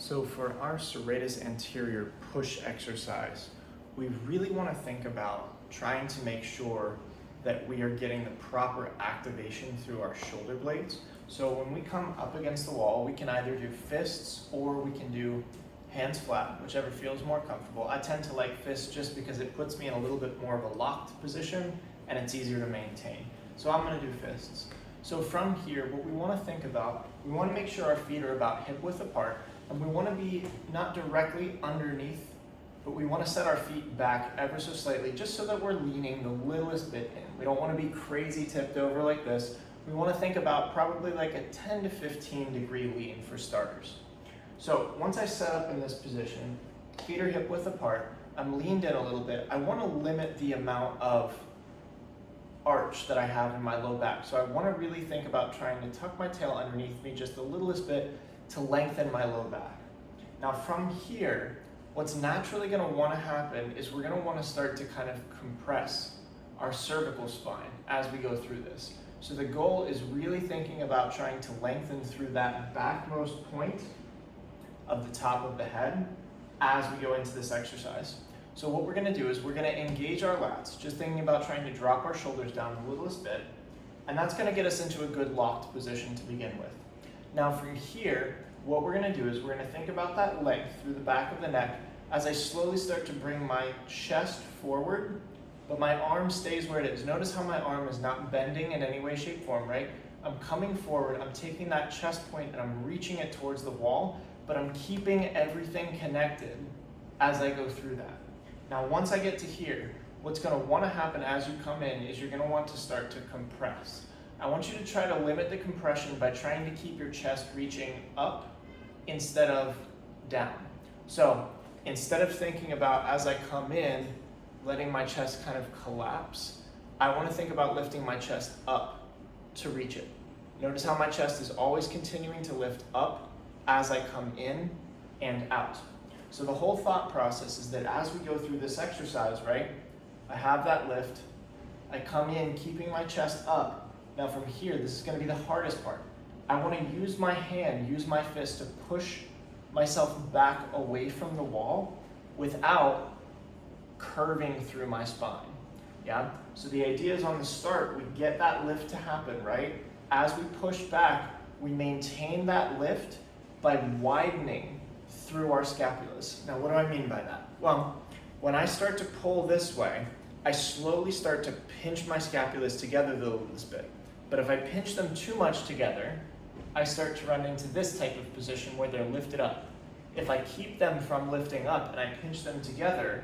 So for our serratus anterior push exercise, we really want to think about trying to make sure that we are getting the proper activation through our shoulder blades. So when we come up against the wall, we can either do fists or we can do hands flat, whichever feels more comfortable. I tend to like fists just because it puts me in a little bit more of a locked position and it's easier to maintain. So I'm going to do fists. So from here, what we want to think about, we want to make sure our feet are about hip width apart, and we want to be not directly underneath, but we want to set our feet back ever so slightly just so that we're leaning the littlest bit in. We don't want to be crazy tipped over like this. We want to think about probably like a 10 to 15 degree lean for starters. So once I set up in this position, feet are hip width apart, I'm leaned in a little bit. I want to limit the amount of arch that I have in my low back. So I want to really think about trying to tuck my tail underneath me just the littlest bit to lengthen my low back. Now from here, what's naturally going to want to happen is we're going to want to start to kind of compress our cervical spine as we go through this. So the goal is really thinking about trying to lengthen through that backmost point of the top of the head as we go into this exercise. So what we're going to do is we're going to engage our lats, just thinking about trying to drop our shoulders down the littlest bit, and that's going to get us into a good locked position to begin with. Now from here, what we're going to do is we're going to think about that length through the back of the neck as I slowly start to bring my chest forward, but my arm stays where it is. Notice how my arm is not bending in any way, shape, form, right? I'm coming forward, I'm taking that chest point and I'm reaching it towards the wall, but I'm keeping everything connected as I go through that. Now, once I get to here, what's going to want to happen as you come in is you're going to want to start to compress. I want you to try to limit the compression by trying to keep your chest reaching up instead of down. So instead of thinking about as I come in, letting my chest kind of collapse, I want to think about lifting my chest up to reach it. Notice how my chest is always continuing to lift up as I come in and out. So the whole thought process is that as we go through this exercise, right, I have that lift, I come in keeping my chest up. Now from here, this is going to be the hardest part. I want to use my hand, use my fist to push myself back away from the wall without curving through my spine. Yeah? So the idea is on the start, we get that lift to happen, right? As we push back, we maintain that lift by widening through our scapulas. Now, what do I mean by that? Well, when I start to pull this way, I slowly start to pinch my scapulas together the littlest bit. But if I pinch them too much together, I start to run into this type of position where they're lifted up. If I keep them from lifting up and I pinch them together,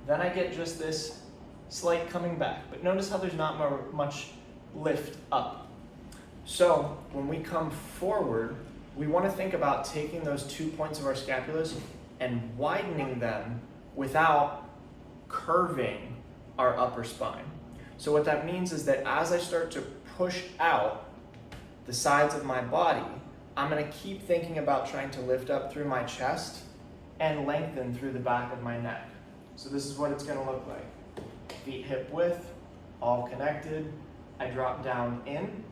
then I get just this slight coming back. But notice how there's not much lift up. So when we come forward, we want to think about taking those 2 points of our scapulas and widening them without curving our upper spine. So what that means is that as I start to push out the sides of my body, I'm going to keep thinking about trying to lift up through my chest and lengthen through the back of my neck. So this is what it's going to look like. Feet hip width, all connected. I drop down in,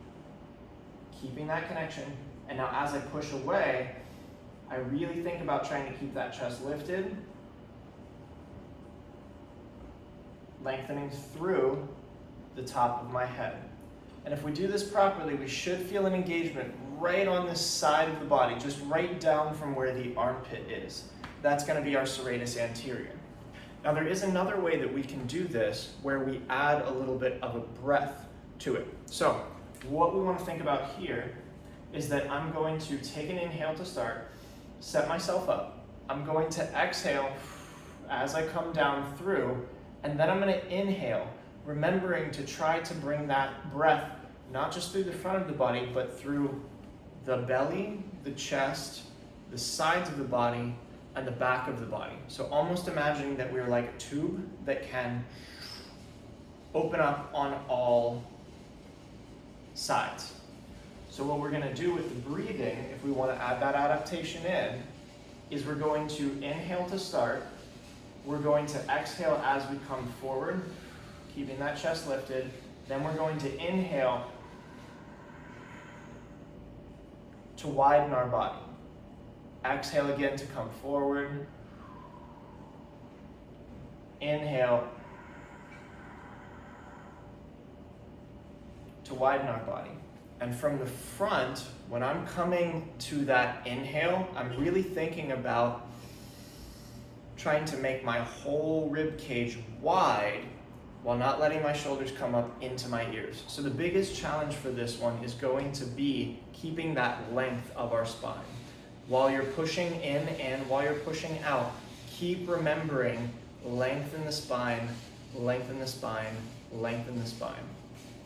keeping that connection. And now as I push away, I really think about trying to keep that chest lifted, lengthening through the top of my head. And if we do this properly, we should feel an engagement right on this side of the body, just right down from where the armpit is. That's going to be our serratus anterior. Now there is another way that we can do this where we add a little bit of a breath to it. So what we want to think about here is that I'm going to take an inhale to start, set myself up. I'm going to exhale as I come down through, and then I'm going to inhale, remembering to try to bring that breath not just through the front of the body, but through the belly, the chest, the sides of the body, and the back of the body. So almost imagining that we're like a tube that can open up on all sides. So what we're going to do with the breathing, if we want to add that adaptation in, is we're going to inhale to start. We're going to exhale as we come forward, keeping that chest lifted. Then we're going to inhale to widen our body. Exhale again to come forward. Inhale to widen our body. And from the front, when I'm coming to that inhale, I'm really thinking about trying to make my whole rib cage wide while not letting my shoulders come up into my ears. So the biggest challenge for this one is going to be keeping that length of our spine. While you're pushing in and while you're pushing out, keep remembering lengthen the spine, lengthen the spine, lengthen the spine.